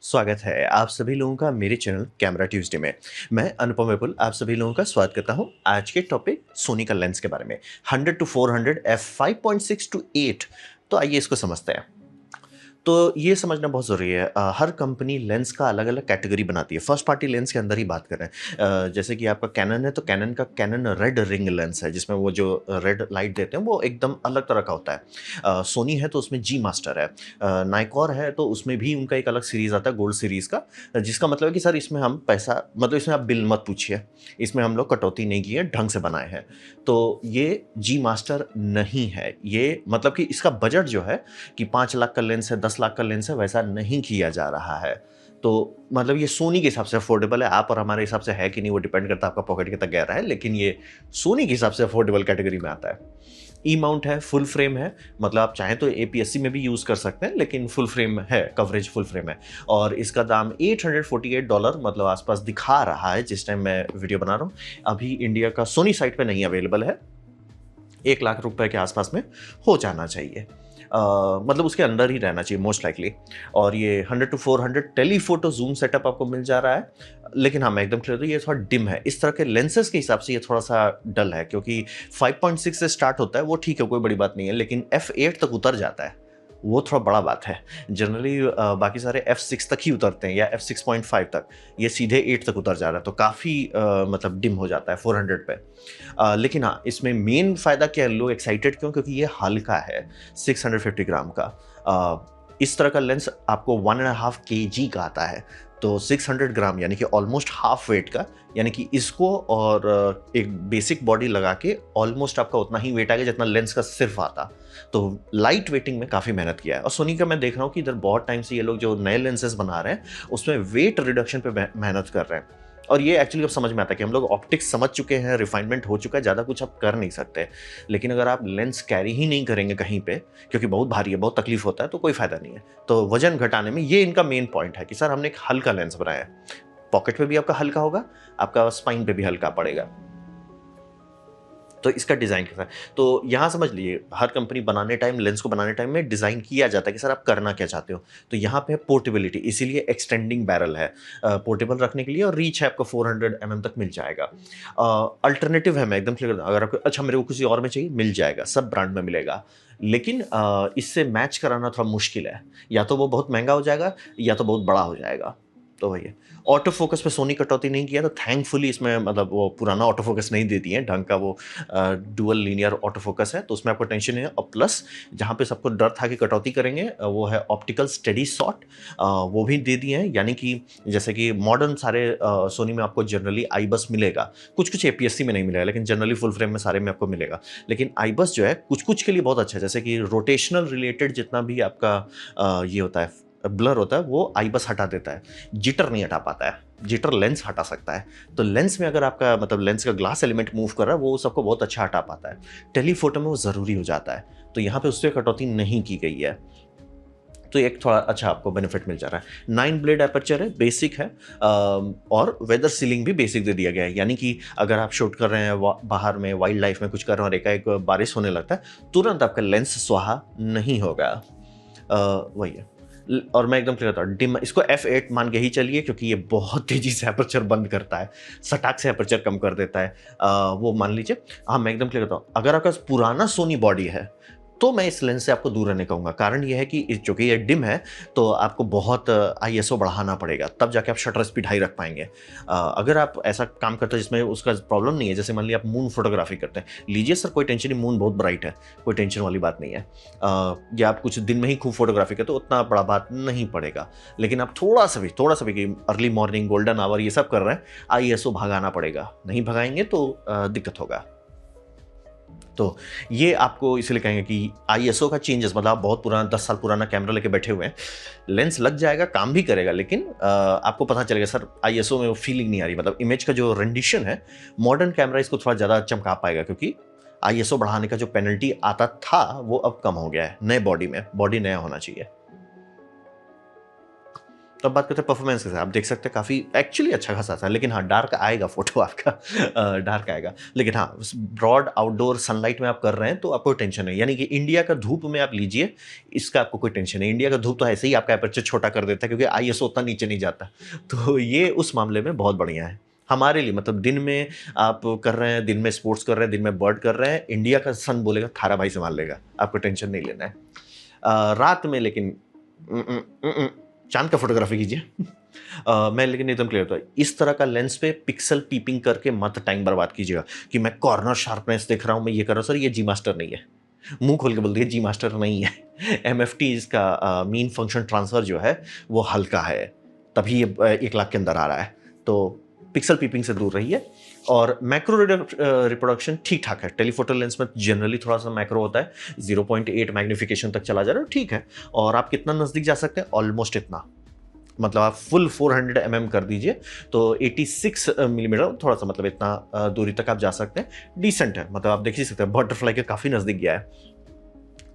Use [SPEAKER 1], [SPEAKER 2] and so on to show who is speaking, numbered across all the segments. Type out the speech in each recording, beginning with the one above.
[SPEAKER 1] स्वागत है आप सभी लोगों का मेरे चैनल कैमरा ट्यूजडे में। मैं अनुपम विपुल आप सभी लोगों का स्वागत करता हूं। आज के टॉपिक सोनी का लेंस के बारे में 100 to 400 f5.6 to 8। तो आइए इसको समझते हैं। तो ये समझना बहुत ज़रूरी है। हर कंपनी लेंस का अलग-अलग कैटेगरी बनाती है। फर्स्ट पार्टी लेंस के अंदर ही बात करें, जैसे कि आपका कैनन है तो कैनन का कैनन रेड रिंग लेंस है जिसमें वो जो रेड लाइट देते हैं वो एकदम अलग तरह का होता है। सोनी है तो उसमें जी मास्टर है। नाइकोर है तो उसमें भी उनका एक अलग सीरीज़ आता है गोल्ड सीरीज़ का, जिसका मतलब है कि सर इसमें हम पैसा मतलब इसमें आप बिल मत पूछिए, इसमें हम लोग कटौती नहीं की है, ढंग से बनाए हैं। तो ये जी मास्टर नहीं है, ये मतलब कि इसका बजट जो है कि 5 लाख का लेंस है, 10 लाख का लेंस है, वैसा नहीं किया जा रहा है। तो मतलब ये सोनी के हिसाब से अफोर्डेबल है, आप और हमारे हिसाब से है कि नहीं वो डिपेंड करता है आपका पॉकेट कितना गहरा है, लेकिन ये सोनी के हिसाब से अफोर्डेबल कैटेगरी में आता है। ई माउंट है, फुल फ्रेम है, मतलब आप चाहें तो एपीएससी में भी यूज़ कर सकते हैं, लेकिन फुल फ्रेम है, कवरेज फुल फ्रेम है। और इसका दाम $848 मतलब आसपास दिखा रहा है जिस टाइम मैं वीडियो बना रहा हूँ। अभी इंडिया का सोनी साइट पे नहीं अवेलेबल है, 1 लाख रुपए के आसपास में हो जाना चाहिए। मतलब उसके अंदर ही रहना चाहिए मोस्ट लाइकली। और ये 100 to 400 टेलीफोटो जूम सेटअप आपको मिल जा रहा है। लेकिन हाँ, मैं एकदम क्लियर हूँ, ये थोड़ा डिम है। इस तरह के लेंसेज के हिसाब से ये थोड़ा सा डल है, क्योंकि 5.6 से स्टार्ट होता है, वो ठीक है, कोई बड़ी बात नहीं है, लेकिन F8 तक उतर जाता है, वो थोड़ा बड़ा बात है। जनरली बाकी सारे F6 तक ही उतरते हैं या F6.5 तक, ये सीधे 8 तक उतर जा रहा है, तो काफ़ी मतलब डिम हो जाता है 400 पे। लेकिन हाँ, इसमें मेन फ़ायदा क्या है, लोग एक्साइटेड क्यों? क्योंकि ये हल्का है, 650 ग्राम का। इस तरह का लेंस आपको 1.5 केजी का आता है, तो 600 ग्राम यानी कि ऑलमोस्ट हाफ वेट का, यानी कि इसको और एक बेसिक बॉडी लगा के ऑलमोस्ट आपका उतना ही वेट आ गया जितना लेंस का सिर्फ आता। तो लाइट वेटिंग में काफ़ी मेहनत किया है। और सोनी का मैं देख रहा हूँ कि इधर बहुत टाइम से ये लोग जो नए लेंसेज बना रहे हैं उसमें वेट रिडक्शन पे मेहनत कर रहे हैं। और ये एक्चुअली अब समझ में आता है कि हम लोग ऑप्टिक्स समझ चुके हैं, रिफाइनमेंट हो चुका है, ज़्यादा कुछ आप कर नहीं सकते। लेकिन अगर आप लेंस कैरी ही नहीं करेंगे कहीं पे, क्योंकि बहुत भारी है, बहुत तकलीफ होता है, तो कोई फ़ायदा नहीं है। तो वजन घटाने में ये इनका मेन पॉइंट है कि सर हमने एक हल्का लेंस बनाया है, पॉकेट पे भी आपका हल्का होगा, आपका स्पाइन पे भी हल्का पड़ेगा। तो इसका डिज़ाइन कैसा है? तो यहाँ समझ लीजिए, हर कंपनी बनाने टाइम, लेंस को बनाने टाइम में डिज़ाइन किया जाता है कि सर आप करना क्या चाहते हो। तो यहाँ पे है पोर्टेबिलिटी, इसीलिए एक्सटेंडिंग बैरल है, पोर्टेबल रखने के लिए, और रीच है आपको 400 तक मिल जाएगा। अल्टरनेटिव है, मैं एकदम क्लियर, अगर आपको अच्छा मेरे को किसी और में चाहिए, मिल जाएगा, सब ब्रांड में मिलेगा। लेकिन इससे मैच कराना थोड़ा मुश्किल है, या तो वो बहुत महंगा हो जाएगा या तो बहुत बड़ा हो जाएगा। तो वही है। ऑटो फोकस पे सोनी कटौती नहीं किया, तो थैंकफुली इसमें मतलब वो पुराना ऑटो फोकस नहीं देती है ढंग का, वो डुअल लीनियर ऑटो फोकस है, तो उसमें आपको टेंशन नहीं है। और प्लस जहाँ पे सबको डर था कि कटौती करेंगे, वो है ऑप्टिकल स्टेडी शॉट, वो भी दे दिए हैं। यानी कि जैसे कि मॉडर्न सारे सोनी में आपको जनरली आई बस मिलेगा, कुछ कुछ एपीएससी में नहीं मिलेगा, लेकिन जनरली फुल फ्रेम में सारे में आपको मिलेगा। लेकिन आई बस जो है कुछ कुछ के लिए बहुत अच्छा है, जैसे कि रोटेशनल रिलेटेड जितना भी आपका ये होता है, ब्लर होता है, वो आई बस हटा देता है, जिटर नहीं हटा पाता है, जिटर लेंस हटा सकता है। तो लेंस में अगर आपका मतलब लेंस का ग्लास एलिमेंट मूव कर रहा है, वो सबको बहुत अच्छा हटा पाता है। टेलीफोटो में वो ज़रूरी हो जाता है, तो यहाँ पे उससे कटौती नहीं की गई है। तो एक थोड़ा अच्छा आपको बेनिफिट मिल जा रहा है। 9 ब्लेड एपर्चर है, बेसिक है, और वेदर सीलिंग भी बेसिक दे दिया गया है। यानी कि अगर आप शूट कर रहे हैं बाहर में, वाइल्ड लाइफ में कुछ कर रहे हैं और एकाएक बारिश होने लगता है, तुरंत आपका लेंस स्वाहा नहीं होगा। वही है। और मैं एकदम क्लियर था, डिम इसको F8 मान के ही चलिए, क्योंकि ये बहुत तेजी से एपर्चर बंद करता है, सटाक से एपर्चर कम कर देता है। वो मान लीजिए। हाँ, मैं एकदम क्लियर था, अगर आपका पुराना सोनी बॉडी है तो मैं इस लेंस से आपको दूर रहने कहूँगा। कारण ये है कि चूंकि ये डिम है, तो आपको बहुत आईएसओ बढ़ाना पड़ेगा, तब जाके आप शटर स्पीड हाई रख पाएंगे। अगर आप ऐसा काम करते हैं जिसमें उसका प्रॉब्लम नहीं है, जैसे मान लिया आप मून फोटोग्राफी करते हैं, लीजिए सर, कोई टेंशन नहीं, मून बहुत ब्राइट है, कोई टेंशन वाली बात नहीं है। या आप कुछ दिन में ही खूब फोटोग्राफी करते हो, उतना बड़ा बात नहीं पड़ेगा। लेकिन आप थोड़ा सा भी कि अर्ली मॉर्निंग, गोल्डन आवर, ये सब कर रहे हैं, आईएसओ भगाना पड़ेगा, नहीं भगाएंगे तो दिक्कत होगा। तो ये आपको इसलिए कहेंगे कि आईएसओ का चेंजेस, मतलब आप बहुत पुराना 10 साल पुराना कैमरा लेके बैठे हुए हैं, लेंस लग जाएगा, काम भी करेगा, लेकिन आपको पता चलेगा सर आईएसओ में वो फीलिंग नहीं आ रही, मतलब इमेज का जो रेंडिशन है, मॉडर्न कैमरा इसको थोड़ा ज़्यादा चमका पाएगा, क्योंकि आईएसओ बढ़ाने का जो पेनल्टी आता था वो अब कम हो गया है नए बॉडी में, बॉडी नया होना चाहिए। तो अब बात करते हैं परफॉर्मेंस के साथ। आप देख सकते हैं काफ़ी एक्चुअली अच्छा खासा था, लेकिन हाँ डार्क आएगा फोटो आपका डार्क आएगा, लेकिन हाँ ब्रॉड आउटडोर सनलाइट में आप कर रहे हैं तो आपको टेंशन नहीं, यानी कि इंडिया का धूप में आप लीजिए, इसका आपको कोई टेंशन नहीं। इंडिया का धूप तो ऐसे ही आपका एपर्चर छोटा कर देता है क्योंकि आईएसओ उतना नीचे नहीं जाता, तो ये उस मामले में बहुत बढ़िया है हमारे लिए। मतलब दिन में आप कर रहे हैं, दिन में स्पोर्ट्स कर रहे हैं, दिन में बर्ड कर रहे हैं, इंडिया का सन बोलेगा थारा भाई संभाल लेगा, आपको टेंशन नहीं लेना है। रात में लेकिन चांद का फोटोग्राफी कीजिए। मैं लेकिन एकदम क्लियर होता है, इस तरह का लेंस पे पिक्सल पीपिंग करके मत टाइम बर्बाद कीजिएगा कि मैं कॉर्नर शार्पनेस देख रहा हूँ, मैं ये कर रहा हूँ। सर ये जी मास्टर नहीं है, मुंह खोल के बोल दिए जी मास्टर नहीं है। एमएफटी इसका मीन फंक्शन ट्रांसफर जो है वो हल्का है, तभी ये 1 लाख के अंदर आ रहा है। तो पिक्सल पीपिंग से दूर रहिए। और मैक्रो रिप्रोडक्शन ठीक ठाक है। टेलीफोटो लेंस में जनरली थोड़ा सा मैक्रो होता है, 0.8 मैग्निफिकेशन तक चला जा रहा है, ठीक है। और आप कितना नज़दीक जा सकते हैं, ऑलमोस्ट इतना, मतलब आप फुल 400 mm कर दीजिए तो 86 मिलीमीटर, थोड़ा सा मतलब इतना दूरी तक आप जा सकते हैं, डिसेंट है। मतलब आप देख ही सकते हैं बटरफ्लाई के काफ़ी नज़दीक गया है,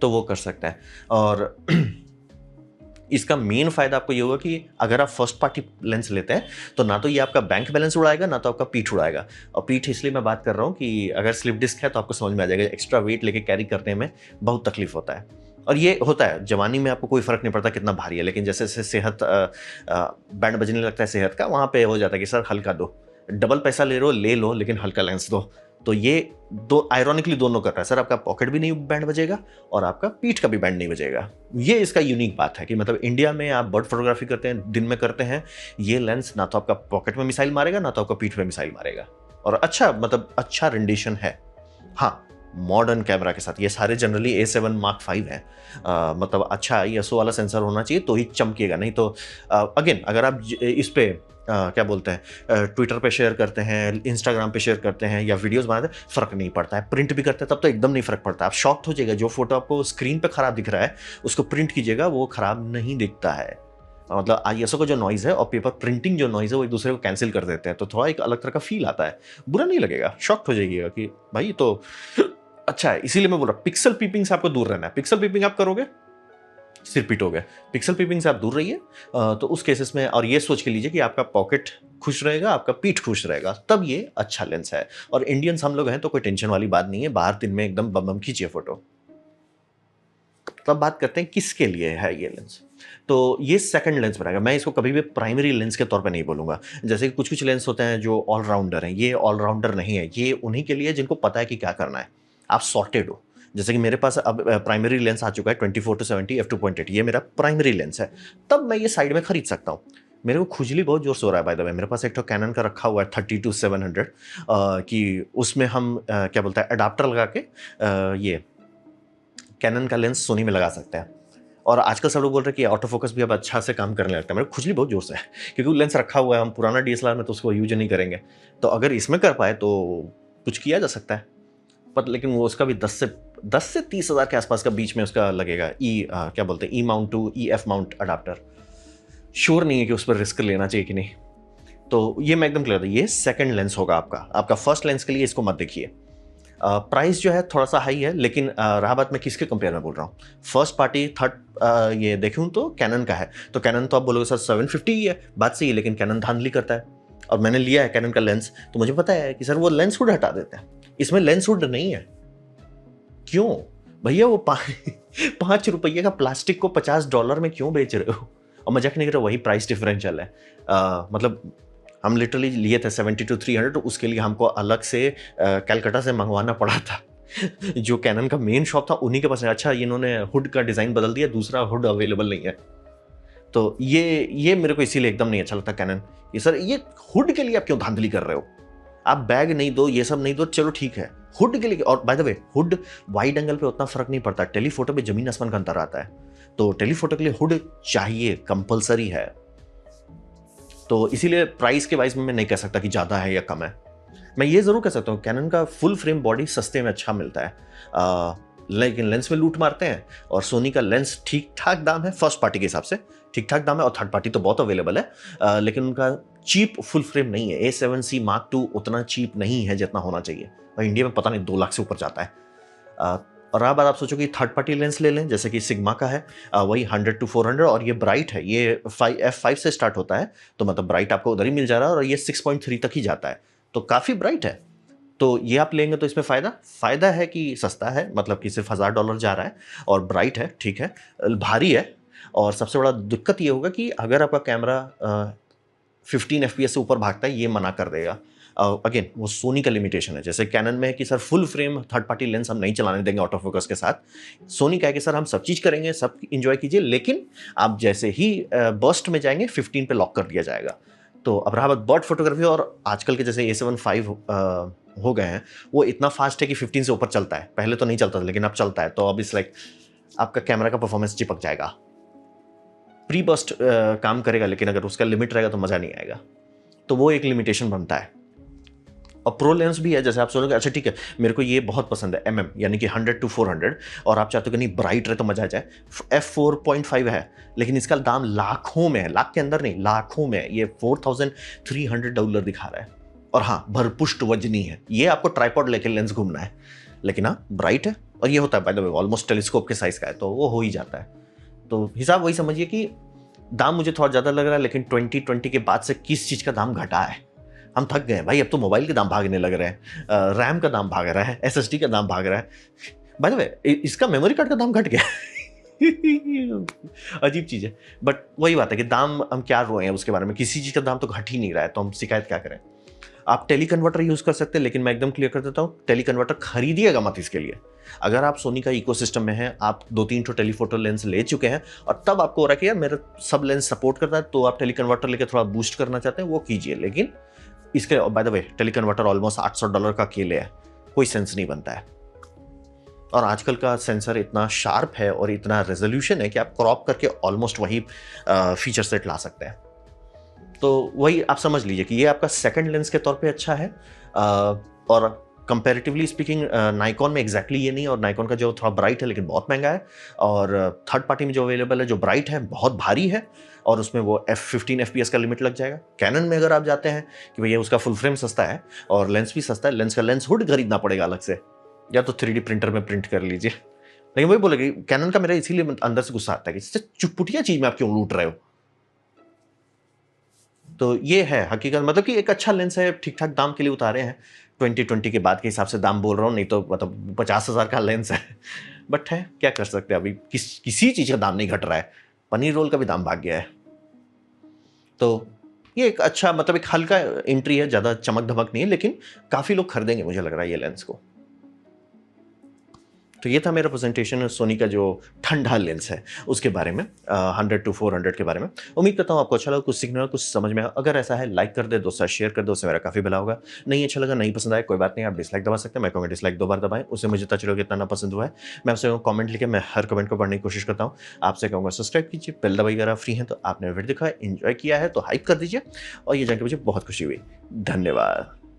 [SPEAKER 1] तो वो कर सकते हैं। और इसका मेन फायदा आपको ये होगा कि अगर आप फर्स्ट पार्टी लेंस लेते हैं तो ना तो ये आपका बैंक बैलेंस उड़ाएगा, ना तो आपका पीठ उड़ाएगा। और पीठ इसलिए मैं बात कर रहा हूँ कि अगर स्लिप डिस्क है तो आपको समझ में आ जाएगा, एक्स्ट्रा वेट लेके कैरी करने में बहुत तकलीफ होता है। और ये होता है जवानी में, आपको कोई फर्क नहीं पड़ता कितना भारी है, लेकिन जैसे जैसे सेहत बैंड बजने लगता है सेहत का, वहाँ पे हो जाता है कि सर हल्का दो, डबल पैसा ले लो ले लो लेकिन हल्का लेंस दो। तो ये दो आयरॉनिकली दोनों कर रहा है, सर आपका पॉकेट भी नहीं बैंड बजेगा और आपका पीठ का भी बैंड नहीं बजेगा। ये इसका यूनिक बात है कि मतलब इंडिया में आप बर्ड फोटोग्राफी करते हैं, दिन में करते हैं, ये लेंस ना तो आपका पॉकेट में मिसाइल मारेगा, ना तो आपका पीठ में मिसाइल मारेगा, और अच्छा मतलब अच्छा रेंडिशन है। हाँ मॉडर्न कैमरा के साथ ये सारे जनरली A7 Mark 5 है, मतलब अच्छा ISO वाला सेंसर होना चाहिए तो ही चमकेगा, नहीं तो अगेन अगर आप इस पे क्या बोलते हैं ट्विटर पे शेयर करते हैं, इंस्टाग्राम पे शेयर करते हैं या वीडियोस बनाते हैं, फर्क नहीं पड़ता है। प्रिंट भी करते हैं तब तो एकदम नहीं फर्क पड़ता, आप शॉक्ड हो जाएगा। जो फोटो आपको स्क्रीन पे खराब दिख रहा है उसको प्रिंट कीजिएगा, वो खराब नहीं दिखता है। मतलब ISO का जो नॉइज है और पेपर प्रिंटिंग जो नॉइज है वो एक दूसरे को कैंसिल कर देते हैं, तो थोड़ा एक अलग तरह का फील आता है, बुरा नहीं लगेगा, शॉक्ड हो जाइएगा कि भाई तो अच्छा है। इसीलिए मैं बोल रहा हूँ पिक्सल पीपिंग से आपको दूर रहना है। पिक्सल पीपिंग आप करोगे सिर पीटोगे, पिक्सल पीपिंग से आप दूर रहिए। तो उस केसेस में, और ये सोच के लीजिए कि आपका पॉकेट खुश रहेगा, आपका पीठ खुश रहेगा, तब ये अच्छा लेंस है। और इंडियंस हम लोग हैं तो कोई टेंशन वाली बात नहीं है, बाहर दिन में एकदम बम बम खींचिए फोटो। तब बात करते हैं किसके लिए है ये लेंस। तो ये सेकंड लेंस बनाएगा, मैं इसको कभी भी प्राइमरी लेंस के तौर पे नहीं बोलूंगा। जैसे कि कुछ कुछ लेंस होते हैं जो ऑलराउंडर हैं, ये ऑलराउंडर नहीं है, ये उन्हीं के लिए जिनको पता है कि क्या करना है, आप सॉर्टेड हो। जैसे कि मेरे पास अब प्राइमरी लेंस आ चुका है 24-70 f2.8, ये मेरा प्राइमरी लेंस है, तब मैं ये साइड में खरीद सकता हूँ। मेरे को खुजली बहुत जोर से हो रहा है बाय द वे। मेरे पास एक तो कैनन का रखा हुआ है 30-700 कि उसमें हम क्या बोलते हैं अडाप्टर लगा के ये कैनन का लेंस सोनी में लगा सकते हैं। और आजकल सब लोग बोल रहे हैं कि ऑटो फोकस भी अब अच्छा से काम करने लगता है। मेरे खुजली बहुत जोर से है क्योंकि वो लेंस रखा हुआ है, हम पुराना DSLR में तो उसको यूज नहीं करेंगे, तो अगर इसमें कर पाए तो कुछ किया जा सकता है। पर लेकिन वो उसका भी 10 से 30 हज़ार के आसपास का बीच में उसका लगेगा। क्या बोलते हैं, E mount to EF mount adapter. Sure नहीं है कि उस पर रिस्क लेना चाहिए कि नहीं। तो ये मैं एकदम क्लियर था, ये सेकंड लेंस होगा आपका फर्स्ट लेंस के लिए इसको मत देखिए। प्राइस जो है थोड़ा सा हाई है, लेकिन रहा बात मैं किसके कंपेयर में बोल रहा हूँ, फर्स्ट पार्टी थर्ड ये देखूँ तो कैनन का है। तो कैनन तो आप बोलोगे सर 750 ही है, बात सही है, लेकिन कैनन धांधली करता है। और मैंने लिया है कैनन का लेंस, तो मुझे पता है कि सर वो लेंस हुड हटा देते हैं, इसमें लेंस हुड नहीं है। क्यों भैया, वो 5 रुपये का प्लास्टिक को $50 में क्यों बेच रहे हो? और मजाक नहीं कर रहा, वही प्राइस डिफरेंशियल है। मतलब हम लिटरली लिए थे 70-300, तो उसके लिए हमको अलग से कलकत्ता से मंगवाना पड़ा था। जो कैनन का मेन शॉप था उन्हीं के पास है। अच्छा इन्होंने हुड का डिज़ाइन बदल दिया, दूसरा हुड अवेलेबल नहीं है। तो ये मेरे को इसीलिए एकदम नहीं अच्छा लगता कैनन। ये सर ये हुड के लिए आप क्यों धांधली कर रहे हो? आप बैग नहीं दो, ये सब नहीं दो, चलो ठीक है, हुड के लिए। और bye the way hood wide angle पे उतना फर्क नहीं पड़ता, टेलीफोटो पे जमीन आसमान का अंतर आता है। तो टेलीफोटो के लिए हुड चाहिए, कंपलसरी है। तो इसीलिए प्राइस के वाइज में मैं नहीं कह सकता कि ज़्यादा है या कम है। मैं ये ज़रूर कह सकता हूँ कैनन का फुल फ्रेम बॉडी सस्ते में अच्छा मिलता है, लेकिन लेंस में लूट मारते हैं। और सोनी का लेंस ठीक ठाक दाम है, फर्स्ट पार्टी के हिसाब से ठीक ठाक दाम है, और थर्ड पार्टी तो बहुत अवेलेबल है, लेकिन उनका चीप फुल फ्रेम नहीं है। A7C Mark II उतना चीप नहीं है जितना होना चाहिए, और इंडिया में पता नहीं 2 लाख से ऊपर जाता है। और अब आप सोचो कि थर्ड पार्टी लेंस ले लें, जैसे कि सिग्मा का है, वही 100 to 400, और ये ब्राइट है, ये f5 से स्टार्ट होता है, तो मतलब ब्राइट आपको उधर ही मिल जा रहा है, और ये 6.3 तक ही जाता है, तो काफ़ी ब्राइट है। तो ये आप लेंगे तो इसमें फ़ायदा है कि सस्ता है, मतलब कि सिर्फ $1000 जा रहा है, और ब्राइट है, ठीक है, भारी है, और सबसे बड़ा दिक्कत ये होगा कि अगर आपका कैमरा 15 FPS से ऊपर भागता है, ये मना कर देगा। अगेन वो सोनी का लिमिटेशन है, जैसे कैनन में है कि sir full frame third party lens हम नहीं चलाने देंगे ऑटो फोकस के साथ। सोनी का है कि सर हम सब चीज़ करेंगे, सब इंजॉय कीजिए, लेकिन आप जैसे ही बर्स्ट में जाएंगे 15 पे लॉक कर दिया जाएगा। तो अब रहा बात बर्ड फोटोग्राफी, और आजकल के जैसे A7 V हो गए हैं, वो इतना फास्ट है कि 15 से ऊपर चलता है, पहले तो नहीं चलता था लेकिन अब चलता है, तो अब इस लाइक आपका कैमरा का परफॉर्मेंस चिपक जाएगा। प्री बर्स्ट काम करेगा, लेकिन अगर उसका लिमिट रहेगा तो मज़ा नहीं आएगा, तो वो एक लिमिटेशन बनता है। और प्रो लेंस भी है, जैसे आप सोचोगे अच्छा ठीक है मेरे को ये बहुत पसंद है MM, यानी कि 100 to 400, और आप चाहते हो कि नहीं ब्राइट रहे तो मजा आ जाए, f4.5 है, लेकिन इसका दाम लाखों में है, लाख के अंदर नहीं, लाखों में है, ये $4300 दिखा रहा है, और हाँ भरपुष्ट वजनी है, ये आपको ट्राइपॉड लेके लेंस घूमना है, लेकिन हाँ ब्राइट है, और ये होता है bye the way almost telescope के साइज का है, तो वो हो ही जाता है। तो हिसाब वही समझिए कि दाम मुझे थोड़ा ज़्यादा लग रहा है, लेकिन 2020 के बाद से किस चीज़ का दाम घटा है, हम थक गए भाई, अब तो मोबाइल के दाम भागने लग रहे हैं, रैम का दाम भाग रहा है, SSD का दाम भाग रहा है, बाय द वे इसका मेमोरी कार्ड का दाम घट गया अजीब चीज़ है, बट वही बात है कि दाम हम क्या रोए हैं उसके बारे में, किसी चीज़ का दाम तो घट ही नहीं रहा है, तो हम शिकायत क्या करें। आप टेली कन्वर्टर यूज़ कर सकते हैं, लेकिन मैं एकदम क्लियर कर देता हूँ, टेली कन्वर्टर खरीदिएगा मत इसके लिए। अगर आप सोनी का इकोसिस्टम में हैं, आप 2-3 ठो टेलीफोटो लेंस ले चुके हैं, और तब आपको हो रहा है कि यार मेरा सब लेंस सपोर्ट करता है, तो आप टेली कन्वर्टर लेके थोड़ा बूस्ट करना चाहते हैं, वो कीजिए, लेकिन इसके by the way teleconverter almost $800 का अकेले है, कोई सेंस नहीं बनता है। और आजकल का सेंसर इतना शार्प है और इतना रेजोल्यूशन है कि आप क्रॉप करके ऑलमोस्ट वही फीचर सेट ला सकते हैं। तो वही आप समझ लीजिए कि ये आपका सेकंड लेंस के तौर पे अच्छा है, और कंपैरेटिवली स्पीकिंग नाइकॉन में एग्जैक्टली ये नहीं, और नाइकॉन का जो थोड़ा ब्राइट है लेकिन बहुत महंगा है, और थर्ड पार्टी में जो अवेलेबल है जो ब्राइट है बहुत भारी है, और उसमें वो F15 FPS का लिमिट लग जाएगा। कैनन में अगर आप जाते हैं कि भैया उसका फुल फ्रेम सस्ता है और लेंस भी सस्ता है, लेंस का लेंस हुड खरीदना पड़ेगा अलग से, या तो 3D प्रिंटर में प्रिंट कर लीजिए। लेकिन वही बोलेगी कैनन का मेरा इसीलिए अंदर से गुस्सा आता है कि चुटपुटिया चीज में आप क्यों लूट रहे हो। तो ये है हकीकत, मतलब कि एक अच्छा लेंस है, ठीक ठाक दाम के लिए उतारे हैं, 2020 के बाद के हिसाब से दाम बोल रहा हूँ, नहीं तो मतलब 50,000 का लेंस है बट है क्या कर सकते हैं, अभी किसी चीज़ का दाम नहीं घट रहा है, पनीर रोल का भी दाम भाग गया है। तो ये एक अच्छा, मतलब एक हल्का एंट्री है, ज़्यादा चमक धमक नहीं है, लेकिन काफ़ी लोग खरीदेंगे मुझे लग रहा है ये लेंस को। तो ये था मेरा प्रेजेंटेशन सोनी का जो ठंडा लेंस है उसके बारे में, 100 to 400 के बारे में। उम्मीद करता हूँ आपको अच्छा लगा, कुछ सीखने वाला, कुछ समझ में आया। अगर ऐसा है लाइक कर दे, दोस्तों शेयर कर दो, उससे मेरा काफ़ी भला होगा। नहीं अच्छा लगा, नहीं पसंद आया, कोई बात नहीं, आप डिसलाइक दबा सकते हैं, मैं कहूँगा डिसलाइक 2 बार दबाएं, उससे मुझे पता चलेगा कितना ना पसंद हुआ है। मैं आपसे कॉमेंट लिखे, मैं हर कमेंट को पढ़ने की कोशिश करता हूँ। आपसे कहूँगा सब्सक्राइब कीजिए, बेल दबाइए अगर आप फ्री हैं तो। आपने वीडियो देखा है, एंजॉय किया है तो हाइप कर दीजिए, और ये जानकर मुझे बहुत खुशी हुई। धन्यवाद।